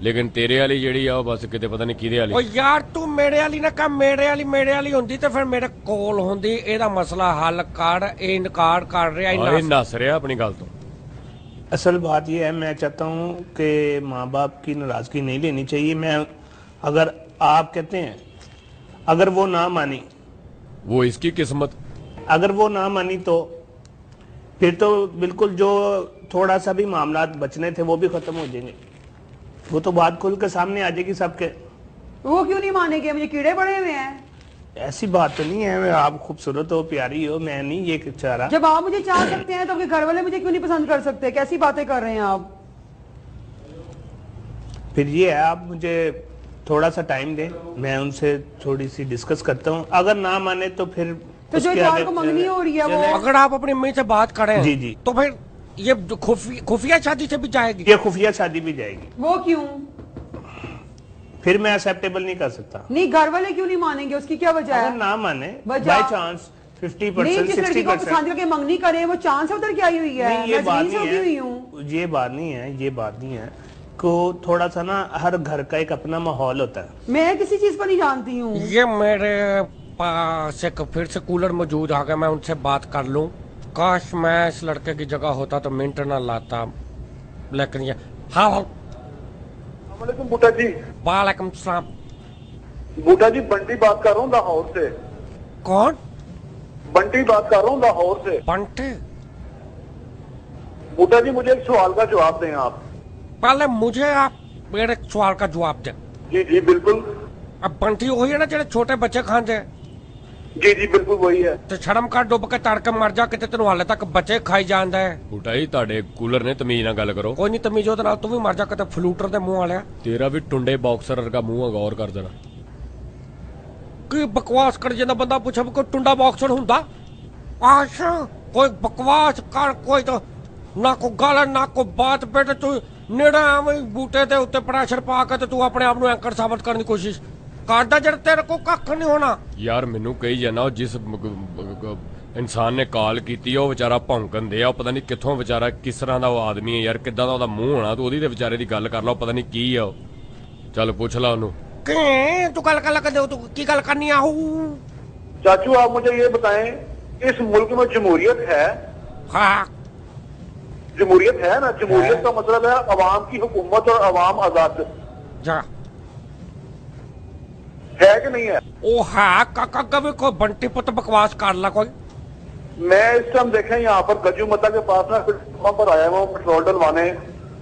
ਲੇਕਿਨ ਤੇਰੇ ਵਾਲੀ ਜਿਹੜੀ ਆ ਉਹ ਬਸ ਕਿਤੇ ਪਤਾ ਨਹੀਂ ਕਿਹਦੇ ओ ਵਾਲੀ। यार तू मेरे वाली ना कह, मेरे वाली होंदी तो फिर मेरे कोल होंदी, एदा मसला हल कर। ए इनकार कर रहा ਆਏ है। ਨੱਸ ਰਿਹਾ ਆਪਣੀ ਗੱਲ ਤੋਂ। असल बात यह है, मैं चाहता हूँ कि माँ बाप की नाराजगी नहीं लेनी चाहिए। मैं अगर आप कहते हैं अगर वो ना मानी, वो इसकी किस्मत। अगर वो ना मानी तो फिर तो बिल्कुल जो थोड़ा सा भी मामला बचने थे वो भी खत्म हो जाएंगे। वो तो बात खुल के सामने आ जाएगी सबके। वो क्यों नहीं मानेंगे? मुझे कीड़े पड़े हुए हैं। ऐसी बात तो नहीं है, आप खूबसूरत हो, प्यारी हो, मैं नहीं ये चाह रहा। जब आप मुझे चाह सकते हैं तो आपके घर वाले मुझे क्यों नहीं पसंद कर सकते? कैसी बातें कर रहे हैं आप? फिर ये है, आप मुझे थोड़ा सा टाइम दें, मैं उनसे थोड़ी सी डिस्कस करता हूँ। अगर ना माने तो फिर तो जो उसके इतवार आगे को मंगनी हो रही है वो अगर आप अपनी अम्मी से बात करें जी, जी। तो फिर ये जो खुफिया शादी से भी जाएगी। ये खुफिया शादी भी जाएगी, वो क्यों फिर मैं एक्सेप्टेबल नहीं कर सकता। नहीं? घर वाले क्यों नहीं मानेंगे? उसकी क्या वजह अगर है? ना माने वजह- बाय चांस 50% नहीं, जिस लड़की को 60%। पसंद करके मंगनी करे वो चांस उधर क्या आई हुई है? नहीं ये मैं बात जमीन से नहीं उठी हुई है, हूँ। ये बात नहीं है, ये बात नहीं है को थोड़ा सा ना हर घर का एक अपना माहौल होता है। मैं किसी चीज को नहीं जानती हूँ। ये मेरे पास एक फिर से कूलर मौजूद आ गया, मैं उनसे बात कर लूं। काश मैं इस लड़के की जगह होता तो मिनट ना लाता, लेकिन ये हेलो वालेकुम बूटा जी। वालेकुम सलाम। बूटा जी बंटी बात कर रहा हूँ लाहौर से। कौन? बंटी बात कर रहा हूँ लाहौर से। बंटी? बूटा जी मुझे एक सवाल का जवाब दें आप। पहले मुझे आप मेरे सवाल का जवाब दें। जी जी बिल्कुल। अब बंटी वही है ना जेड़े छोटे बच्चे खाते? जी जी बिल्कुल वही है। ਤੇ ਸ਼ਰਮ ਕਰ ਡੁੱਬ ਕੇ ਤੜ ਕੇ ਮਰ ਜਾ ਕਿਤੇ ਤੈਨੂੰ ਹਾਲੇ ਤੱਕ ਬੱਚੇ ਖਾਈ ਜਾਂਦਾ ਹੈ। ਬੂਟਾ ਜੀ ਤੁਹਾਡੇ ਕੂਲਰ ਨੇ ਤਮੀਜ਼ ਨਾਲ ਗੱਲ ਕਰੋ। ਕੋਈ ਨਹੀਂ ਤਮੀਜ਼ ਉਹਦੇ ਨਾਲ ਤੂੰ ਵੀ ਮਰ ਜਾ ਕਿਤੇ ਫਲੂਟਰ ਦੇ ਮੂੰਹ ਵਾਲਿਆ। ਤੇਰਾ ਵੀ ਟੁੰਡੇ ਬਾਕਸਰ ਵਰਗਾ ਮੂੰਹ ਆ, ਗੌਰ ਕਰ ਦੇਣਾ। ਕੀ ਬਕਵਾਸ ਕਰ ਜਾਂਦਾ ਬੰਦਾ ਪੁੱਛੇ ਕੋਈ ਟੁੰਡਾ ਬਾਕਸਰ ਹੁੰਦਾ? ਆਸ਼ਾ ਕੋਈ ਬਕਵਾਸ ਕਰ ਕੋਈ ਤਾਂ ਨਾ ਕੋਈ ਗੱਲ ਨਾ ਕੋਈ ਬਾਤ ਬੇਟੇ ਤੂੰ ਨੇੜਾ ਐਵੇਂ ਬੂਟੇ ਦੇ ਉੱਤੇ ਪ੍ਰੈਸ਼ਰ ਪਾ ਕੇ ਤੇ ਤੂੰ ਆਪਣੇ ਆਪ ਨੂੰ ਐਂਕਰ ਸਾਬਤ ਕਰਨ ਦੀ ਕੋਸ਼ਿਸ਼ ਕਰਦਾ ਜਦ ਤੇਰੇ ਕੋ ਕੱਖ ਨਹੀਂ ਹੋਣਾ। ਯਾਰ ਮੈਨੂੰ ਕਹੀ ਜਾਣਾ ਉਹ ਜਿਸ ਇਨਸਾਨ ਨੇ ਕਾਲ ਕੀਤੀ ਆ ਉਹ ਵਿਚਾਰਾ ਭੌਂਕਣ ਦੇ ਆ, ਉਹ ਪਤਾ ਨਹੀਂ ਕਿੱਥੋਂ ਵਿਚਾਰਾ ਕਿਸ ਤਰ੍ਹਾਂ ਦਾ ਉਹ ਆਦਮੀ ਹੈ ਯਾਰ, ਕਿੱਦਾਂ ਦਾ ਉਹਦਾ ਮੂੰਹ ਹੋਣਾ, ਤੂੰ ਉਹਦੀ ਤੇ ਵਿਚਾਰੇ ਦੀ ਗੱਲ ਕਰ ਲਾ, ਪਤਾ ਨਹੀਂ ਕੀ ਆ ਉਹ। ਚੱਲ ਪੁੱਛ ਲਾ ਉਹਨੂੰ। ਕਿ ਤੂੰ ਗੱਲ ਕਰ ਲੱਗ ਦੇ ਤੂੰ ਕੀ ਗੱਲ ਕਰਨੀ ਆ? चाचू आप मुझे ये बताएं इस मुल्क में जमहूरियत है? हाँ जमहूरियत है ना? जमहूरियत का मतलब है अवाम की हुकूमत और अवाम आजाद जा है कि नहीं है? ਉਹ ਹੈ ਕਾਕਾ ਕभी कोई बंटी पुत बकवास कर ला कोई। मैं इस टाइम देखें यहाँ पर गजू मता के पास ना पेट्रोल पंप पर आया हूँ पेट्रोल डलवाने,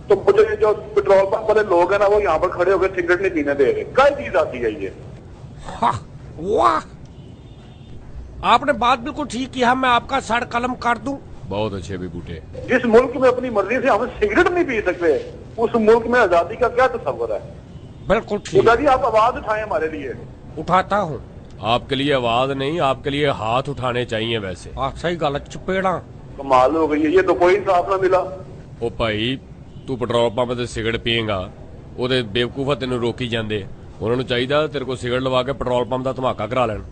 तो मुझे जो पेट्रोल पंप वाले लोग हैं ना वो यहाँ पर खड़े होकर सिगरेट नहीं पीने दे रहे। क्या चीज आती है ये? हाँ, वाह आपने बात बिल्कुल ठीक किया, मैं आपका सर कलम कर दूं। बहुत अच्छे भी बूटे। जिस मुल्क में अपनी मर्जी से हम सिगरेट नहीं पी सकते उस मुल्क में आजादी का क्या तस्वर है? बिल्कुल ठीक खुदा जी आप आवाज उठाएं हमारे लिए। उठाता हूँ। आपके लिए आवाज नहीं, आपके लिए हाथ उठाने चाहिए वैसे। आप सही गल चपेड़ा। कमाल हो गई है, ये तो कोई इंसाफ ना मिला। ਉਹ ਭਾਈ ਤੂੰ ਪੈਟਰੋਲ ਪੰਪ ਤੇ ਸਿਗਰਟ ਪੀਏਗਾ, ਉਹਦੇ ਬੇਵਕੂਫਾ ਤੈਨੂੰ ਰੋਕੀ ਜਾਂਦੇ, ਉਹਨਾਂ ਨੂੰ ਚਾਹੀਦਾ ਤੇਰੇ ਕੋਲ ਸਿਗਰਟ ਲਵਾ ਕੇ ਪੈਟਰੋਲ ਪੰਪ ਦਾ ਧਮਾਕਾ ਕਰਾ ਲੈਣ।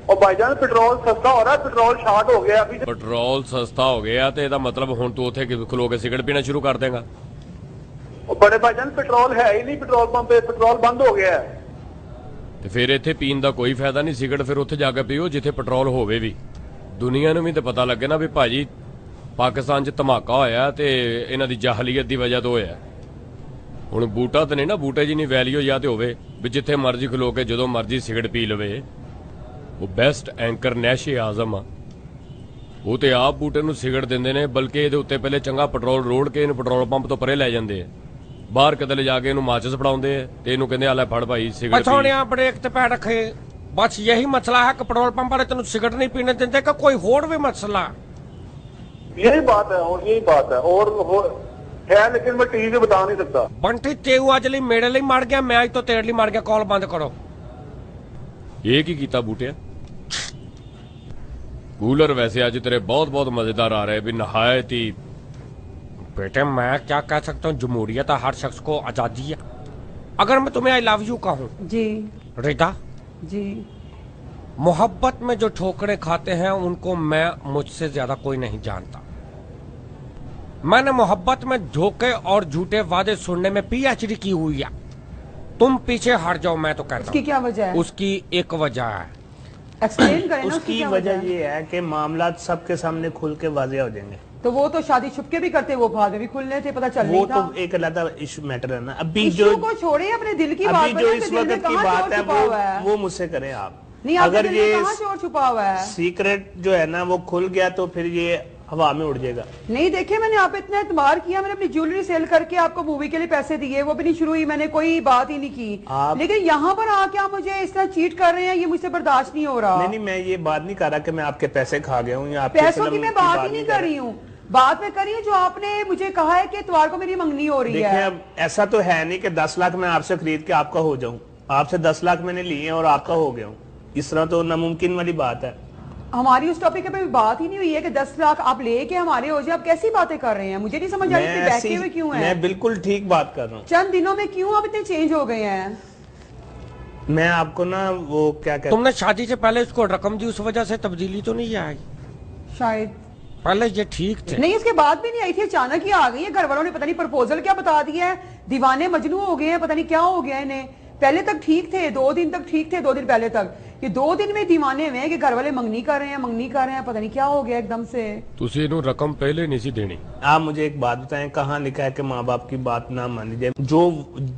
और भाईजान पेट्रोल सस्ता हो रहा है, पेट्रोल शॉर्ट हो गया अभी। ਪੈਟਰੋਲ ਸਸਤਾ ਹੋ ਗਿਆ ਤੇ ਇਹਦਾ ਮਤਲਬ ਹੁਣ ਤੂੰ ਉੱਥੇ ਖਲੋ ਕੇ ਸਿਗਰਟ ਪੀਣਾ ਸ਼ੁਰੂ ਕਰ ਦੇਗਾ। और बड़े भाईजान पेट्रोल है ही नहीं पेट्रोल पंप पे, पेट्रोल बंद हो गया है। ਤੇ ਫਿਰ ਇੱਥੇ ਪੀਣ ਦਾ ਕੋਈ ਫਾਇਦਾ ਨਹੀਂ, ਸਿਗਰਟ ਫਿਰ ਉੱਥੇ ਜਾ ਕੇ ਪੀਓ ਜਿੱਥੇ ਪੈਟਰੋਲ ਹੋਵੇ ਵੀ। ਦੁਨੀਆ ਨੂੰ ਵੀ ਤਾਂ ਪਤਾ ਲੱਗੇ ਨਾ ਵੀ ਭਾਜੀ ਪਾਕਿਸਤਾਨ 'ਚ ਧਮਾਕਾ ਹੋਇਆ ਤੇ ਇਹਨਾਂ ਦੀ ਜਾਹਲੀਅਤ ਦੀ ਵਜ੍ਹਾ ਤੋਂ ਹੋਇਆ। ਹੁਣ ਬੂਟਾ ਤੇ ਨਹੀਂ ਨਾ, ਬੂਟੇ ਜੀ ਨਹੀਂ ਵੈਲਿਊ ਜਾਂ ਤੇ ਹੋਵੇ ਵੀ ਜਿੱਥੇ ਮਰਜ਼ੀ ਖਲੋ ਕੇ ਜਦੋਂ ਮਰਜ਼ੀ ਸਿਗਰਟ ਪੀ ਲਵੇ। ਉਹ ਬੈਸਟ ਐਂਕਰ ਨੈਸ਼ੇ ਆਜ਼ਮ ਆ, ਉਹ ਤੇ ਆਪ ਬੂਟੇ ਨੂੰ ਸਿਗਰਟ ਦਿੰਦੇ ਨੇ, ਬਲਕਿ ਇਹਦੇ ਉੱਤੇ ਪਹਿਲੇ ਚੰਗਾ ਪੈਟਰੋਲ ਰੋੜ ਕੇ ਇਹਨੂੰ ਪੈਟਰੋਲ ਪੰਪ ਤੋਂ ਪਰੇ ਲੈ ਜਾਂਦੇ ਆ, ਬਾਹਰ ਕਦੇ ਲੈ ਜਾ ਕੇ ਇਹਨੂੰ ਮਾਚਿਸ ਫੜਾਉਂਦੇ ਆ ਤੇ ਇਹਨੂੰ ਕਹਿੰਦੇ ਆ ਲੈ ਫੜ ਭਾਈ ਸਿਗਰਟ ਪੀ। पछौड़िया ब्रेक ते पैर रखे, बस यही मसला है कि पेट्रोल पंप वाले तेन सिगरेट नहीं पीने देते का कोई होर भी मसला? यही बात है और यही बात है और है, लेकिन मैं टीवी पे बता नहीं सकता। बंटी तेऊ अज ਲਈ मेरे ਲਈ मर गया, मैं अज तो तेरे ਲਈ मर गया। कॉल बंद करो। ਇਹ ਕੀ ਕੀਤਾ ਬੂਟਿਆ? ਕੂਲਰ ਵੈਸੇ ਅੱਜ ਤੇਰੇ ਬਹੁਤ ਬਹੁਤ ਮਜ਼ੇਦਾਰ ਆ ਰਹੇ ਵੀ ਨਹਾਇਤ ਹੀ। बेटे मैं क्या कह सकता हूँ, जमहूरियत है, हर शख्स को आजादी है। अगर मैं तुम्हें आई लव यू कहूँ जी रिदा, जी मोहब्बत में जो ठोकरें खाते हैं उनको मैं मुझसे ज्यादा कोई नहीं जानता। मैंने मोहब्बत में धोखे और झूठे वादे सुनने में पीएचडी की हुई है। तुम पीछे हट जाओ, मैं तो कहता उसकी हूँ। क्या वजह है? उसकी एक वजह है। एक्सप्लेन करें ना उसकी क्या वजह ये है कि मामला सबके सामने खुल के वाजिया हो जाएंगे। तो वो तो शादी छुपके भी करते, वो बाद में भी खुलने थे, पता चल वो नहीं तो था। एक अलग इशू मैटर है ना। अभी इश्यू जो को छोड़े, अपने दिल की बात अभी जो बताएं इस कि दिल में वक्त की कहाँ बात चोर है छुपा हुआ है। वो मुझसे करें आप। नहीं, आपके अगर दिल में ये कहाँ चोर छुपा हुआ है? सीक्रेट जो है ना वो खुल गया तो फिर ये हवा में उड़ जाएगा। नहीं देखिए, मैंने आप पे इतना एतबार किया, मैंने अपनी ज्वेलरी सेल करके आपको मूवी के लिए पैसे दिए, वो भी नहीं शुरू हुई, मैंने कोई बात ही नहीं की। लेकिन यहाँ पर आके आप मुझे इस तरह चीट कर रहे हैं, ये मुझसे बर्दाश्त नहीं हो रहा। नहीं, मैं ये बात नहीं कर रहा कि मैं आपके पैसे खा गया हूँ या आपके पैसों की फिल्म मैं बात ही नहीं कर रही हूँ, बात में करी जो आपने मुझे कहा है कि इतवार को मेरी मंगनी हो रही देखिए, है। अब ऐसा तो है नहीं कि 10 लाख मैं आपसे खरीद के आपका हो जाऊं। आपसे 10 लाख मैंने लिए और आपका हो गया हूं, इस तरह तो नामुमकिन वाली बात है। हमारी उस टॉपिक पे बात ही नहीं हुई है कि 10 लाख आप लेके हमारे हो जाए। आप कैसी बातें कर रहे हैं, मुझे नहीं समझ आ रही कि बैठे हुए क्यों हैं। मैं बिल्कुल ठीक बात कर रहा हूँ। चंद दिनों में क्यों आप इतने चेंज हो गए हैं? मैं आपको ना वो क्या कहते तुमने शादी से पहले इसको रकम दी, उस वजह से तब्दीली तो नहीं आई? शायद पहले ये ठीक थे। नहीं, उसके बाद भी नहीं आई थी, अचानक ही आ गई है। घर वालों ने पता नहीं प्रपोजल क्या बता दिया है, दीवाने मजनू हो गए हैं, पता नहीं क्या हो गया इन्हें। पहले तक ठीक थे, 2 दिन तक ठीक थे, 2 दिन पहले तक, ये 2 दिन में दीवाने हुए हैं कि घर वाले मंगनी कर रहे हैं, पता नहीं क्या हो गया एकदम से। ਤੁਸੀਂ ਇਹਨੂੰ ਰਕਮ ਪਹਿਲੇ ਨਹੀਂ ਸੀ ਦੇਣੀ। आप मुझे एक बात बताएं, कहाँ लिखा है कि माँ बाप की बात ना मानी जाए? जो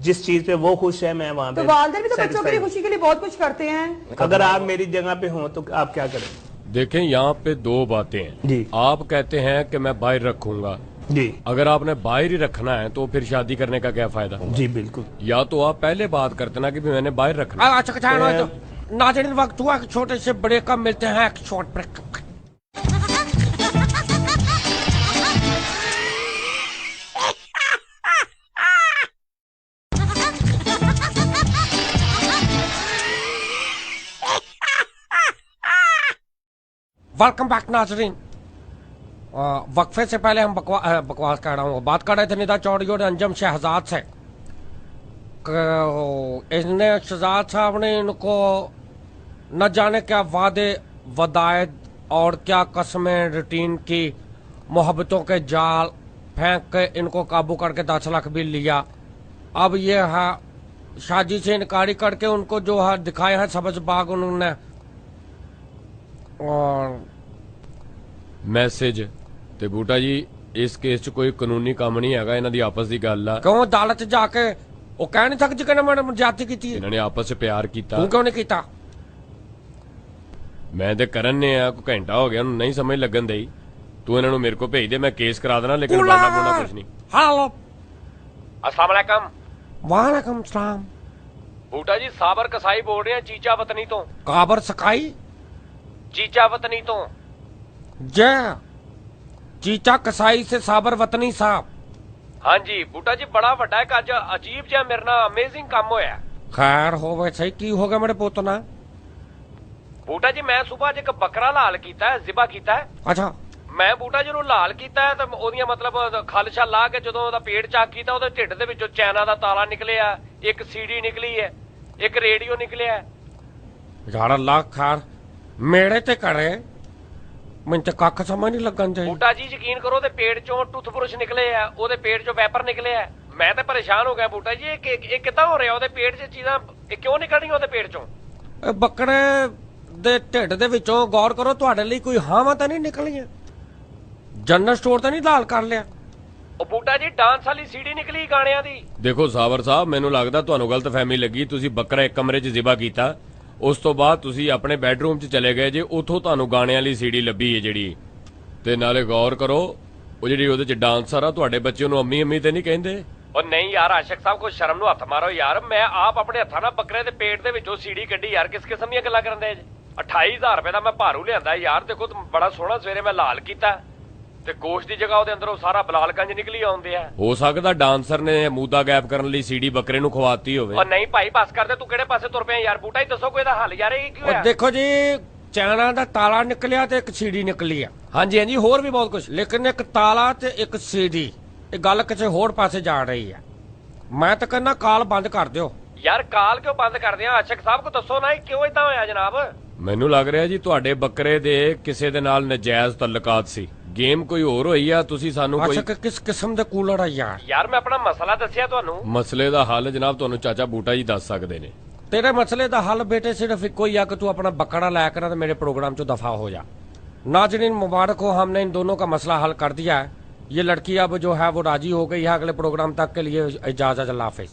जिस चीज पे वो खुश है मैं वहाँ तो पे वालिदैन भी तो बच्चों के लिए satisfied। खुशी के लिए बहुत कुछ करते हैं। अगर आप मेरी जगह पे हो तो आप क्या करें? देखें यहाँ पे दो बातें हैं। जी। आप कहते हैं कि मैं बाहर रखूंगा, जी अगर आपने बाहर ही रखना है तो फिर शादी करने का क्या फायदा? जी बिल्कुल। या तो आप पहले बात करते ना कि भी मैंने बाहर रखना है। अच्छा अच्छा नाज़रीन, वक्त हुआ कि छोटे से ब्रेक का मिलते हैं एक शॉर्ट ब्रेक। वेलकम बैक नाज़रीन। वक्फे से पहले हम बकवास कर रहा हूँ, बात कर रहे थे निदा चौधरी और अंजम शहजाद से। इसने शहजाद साहब ने इनको न जाने क्या वादे वदायद और क्या कस्में रूटीन की, मोहब्बतों के जाल फेंक के इनको काबू करके 10 लाख भी लिया। अब ये है शादी से इनकारी करके उनको जो है दिखाए हैं सब्ज बाग उन्होंने। और मैसेज ਤੇ ਬੂਟਾ ਜੀ ਇਸ ਕੇਸ 'ਚ ਕੋਈ ਕਾਨੂੰਨੀ ਕੰਮ ਨਹੀਂ ਹੈਗਾ, ਇਹਨਾਂ ਦੀ ਆਪਸ ਦੀ ਗੱਲ ਆ। क्यों अदालत च जाके वो कह नहीं सकती कि मैंने ज्यादती की थी? ਇਹਨਾਂ ਨੇ ਆਪਸ 'ਚ ਪਿਆਰ ਕੀਤਾ। तू क्यों नहीं कीता? ਮੈਂ ਤੇ ਕਰਨ ਨੇ ਆ ਕੋਈ ਘੰਟਾ ਹੋ ਗਿਆ, ਉਹਨੂੰ ਨਹੀਂ ਸਮਝ ਲੱਗਣ ਦੇਈ। ਤੂੰ ਇਹਨਾਂ ਨੂੰ ਮੇਰੇ ਕੋਲ ਭੇਜ ਦੇ, ਮੈਂ ਕੇਸ ਕਰਾ ਦੇਣਾ, ਲੇਕਿਨ ਬਾਲਾ ਬੋਲਾ ਕੁਝ ਨਹੀਂ। हेलो, अस्सलाम वालेकुम। वालेकुम सलाम। बूटा जी साबर कसाई बोल रहे हैं चीचा वतनी तो। काबर सकाई चीचा वतनी तो। जय चीचा कसाई से साबर वतनी साहब। हाँ जी बूटा जी, बड़ा वड्डा एक अज अजीब जिहा मेरे नाल अमेजिंग काम होया। खैर होवे सही, की हो गया मेरे पुत ना? बूटा जी मैं सुबह अज एक बकरा लाल कीता है, जिबा कीता है। अच्छा, मैं बूटा जी ਨੂੰ ਲਾਲ ਕੀਤਾ ਹੈ ਤੇ ਉਹਦੀਆਂ ਮਤਲਬ ਖਲਸ਼ਾ ਲਾ ਕੇ ਜਦੋਂ ਉਹਦਾ ਪੇਟ ਚਾਕ ਕੀਤਾ, ਉਹਦੇ ਢਿੱਡ ਦੇ ਵਿੱਚੋਂ ਚਾਈਨਾ ਦਾ ਤਾਲਾ ਨਿਕਲਿਆ, ਇੱਕ ਸੀਡੀ ਨਿਕਲੀ ਹੈ, ਇੱਕ ਰੇਡੀਓ ਨਿਕਲਿਆ ਹੈ। यार अल्लाह खैर मेरे ते करे, मैं तो कख समझ नहीं लगन चाहिए। ਬੂਟਾ ਜੀ ਯਕੀਨ ਕਰੋ ਉਹਦੇ ਪੇਟ ਚੋਂ ਟੁੱਥਬਰੁਸ਼ ਨਿਕਲੇ ਆ, ਉਹਦੇ ਪੇਟ ਚੋਂ ਵੈਪਰ ਨਿਕਲੇ ਆ। ਮੈਂ ਤਾਂ ਪਰੇਸ਼ਾਨ ਹੋ ਗਿਆ ਬੂਟਾ ਜੀ, ਇਹ ਕਿੱਦਾਂ ਹੋ ਰਿਹਾ? ਉਹਦੇ ਪੇਟ 'ਚ ਚੀਜ਼ਾਂ ਇਹ ਕਿਉਂ ਨਿਕਲ ਰਹੀਆਂ ਉਹਦੇ ਪੇਟ ਚੋਂ? ਇਹ ਬੱਕਰੇ ਦੇ ਢਿੱਡ ਦੇ ਵਿੱਚੋਂ ਗੌਰ ਕਰੋ, ਤੁਹਾਡੇ ਲਈ ਕੋਈ ਹਾਵਾਂ ਤਾਂ ਨਹੀਂ ਨਿਕਲੀਆਂ? ਜਨਰਲ ਸਟੋਰ ਤਾਂ ਨਹੀਂ ਲਾਲ ਕਰ ਲਿਆ? ਉਹ ਬੂਟਾ ਜੀ ਡਾਂਸ ਵਾਲੀ ਸੀਡੀ ਨਿਕਲੀ ਗਾਣਿਆਂ ਦੀ। ਦੇਖੋ ਸਾਬਰ ਸਾਹਿਬ, ਮੈਨੂੰ ਲੱਗਦਾ ਤੁਹਾਨੂੰ ਗਲਤਫਹਿਮੀ ਲੱਗੀ। ਤੁਸੀਂ ਬੱਕਰਾ ਇੱਕ ਕਮਰੇ 'ਚ ਜ਼ਿਬਾ ਕੀਤਾ, ਉਸ ਤੋਂ ਬਾਅਦ ਤੁਸੀਂ ਆਪਣੇ ਬੈੱਡਰੂਮ 'ਚ ਚਲੇ ਗਏ ਜੇ, ਉੱਥੋਂ ਤੁਹਾਨੂੰ ਗਾਣਿਆਂ ਵਾਲੀ ਸੀਡੀ ਲੱਭੀ ਹੈ ਜਿਹੜੀ। ਤੇ ਨਾਲੇ ਗੌਰ ਕਰੋ, ਉਹ ਜਿਹੜੀ ਉਹਦੇ 'ਚ ਡਾਂਸਰ ਆ, ਤੁਹਾਡੇ ਬੱਚੇ ਨੂੰ ਅੰਮੀ ਅੰਮੀ ਤੇ ਨਹੀਂ ਕਹਿੰਦੇ? ਉਹ ਨਹੀਂ ਯਾਰ ਆਸ਼ਿਕ ਸਾਹਿਬ, ਕੋਈ ਸ਼ਰਮ ਨੂੰ ਹੱਥ ਮਾਰੋ ਯਾਰ। ਮੈਂ ਆਪ ਆਪਣੇ ਹੱਥਾਂ ਨਾਲ ਬੱਕਰੇ ਦੇ ਪੇਟ ਦੇ ਵਿੱਚੋਂ ਸੀਡੀ ਕੱਢੀ ਯਾਰ। ਕਿਸ ਕਿਸਮ ਦੀਆਂ ਗੱਲਾਂ ਕਰਨ ਦੇ? 28000 ਰੁਪਏ ਦਾ ਮੈਂ ਭਾਰੂ ਲਿਆਂਦਾ ਯਾਰ। ਦੇਖੋ ਬੜਾ ਸੋਹਣਾ ਸਵੇਰੇ ਮੈਂ ਲਾਲ ਕੀਤਾ ਤੇ ਗੋਸ਼ਤ ਦੀ ਜਗ੍ਹਾ ਉਹਦੇ ਅੰਦਰੋਂ ਸਾਰਾ ਬਲਾਲਗੰਜ ਨਿਕਲੀ ਆਉਂਦੇ ਆ। ਹੋ ਸਕਦਾ ਡਾਂਸਰ ਨੇ ਮੂਦਾ ਗੈਪ ਕਰਨ ਲਈ ਸੀਡੀ ਬੱਕਰੇ ਨੂੰ ਖਵਾਤੀ ਹੋਵੇ। ਉਹ ਨਹੀਂ ਭਾਈ ਬਸ ਕਰਦੇ, ਤੂੰ ਕਿਹੜੇ ਪਾਸੇ ਤੁਰ ਪਿਆ ਯਾਰ? ਬੂਟਾ ਹੀ ਦੱਸੋ ਕੋਈ ਇਹਦਾ ਹੱਲ ਯਾਰ। ਇਹ ਕੀ ਉਹ ਹੋਇਆ? ਦੇਖੋ ਜੀ, ਚਾਈਨਾ ਦਾ ਤਾਲਾ ਨਿਕਲਿਆ ਤੇ ਇੱਕ ਸੀਡੀ ਨਿਕਲੀ ਆ। ਹਾਂਜੀ ਹਾਂਜੀ, ਹੋਰ ਵੀ ਬਹੁਤ ਕੁਝ, ਲੇਕਿਨ ਇੱਕ ਤਾਲਾ ਤੇ ਇੱਕ ਸੀਡੀ, ਇਹ ਗੱਲ ਕਿਸੇ ਹੋਰ ਪਾਸੇ ਜਾ ਰਹੀ ਹੈ। ਮੈਂ ਤਾਂ ਕਹਿੰਦਾ ਕਾਲ ਬੰਦ ਕਰ ਦਿਓ। ਯਾਰ ਕਾਲ ਕਿਉਂ ਬੰਦ ਕਰਦੇ ਆ? ਆਸ਼ਿਕ ਸਾਹਿਬ ਕੋ ਦੱਸੋ ਨਾ, ਇਹ ਕਿਉਂ ਇਦਾਂ ਹੋਇਆ ਜਨਾਬ? ਮੈਨੂੰ ਲੱਗ ਰਿਹਾ ਜੀ ਤੁਹਾਡੇ ਬੱਕਰੇ ਦੇ ਕਿਸੇ ਦੇ ਨਾਲ ਨਜਾਇਜ਼ ਤਲਕਾਤ ਸੀ। ਗੇਮ ਕੋਈ ਹੋਰ ਹੋਈ ਆ, ਤੁਸੀਂ ਸਾਨੂੰ ਕੋਈ ਅੱਛਾ, ਕਿਸ ਕਿਸਮ ਦੇ ਕੂਲਰ ਆ ਯਾਰ? ਯਾਰ ਮੈਂ ਆਪਣਾ ਮਸਲਾ ਦੱਸਿਆ ਤੁਹਾਨੂੰ। ਮਸਲੇ ਦਾ ਹੱਲ ਜਨਾਬ ਤੁਹਾਨੂੰ ਚਾਚਾ ਬੂਟਾ ਜੀ ਦੱਸ ਸਕਦੇ ਨੇ। तेरे मसले का हल बेटे सिर्फ इको ही है कि तू अपना बकरा लाया कर, मेरे प्रोग्राम चो दफा हो जा। नाजरीन मुबारक हो, हमने इन दोनों का मसला हल कर दिया है। ये लड़की अब जो है वो राजी हो गई है। अगले प्रोग्राम तक के लिए इजाजत, अल्लाह हाफिज।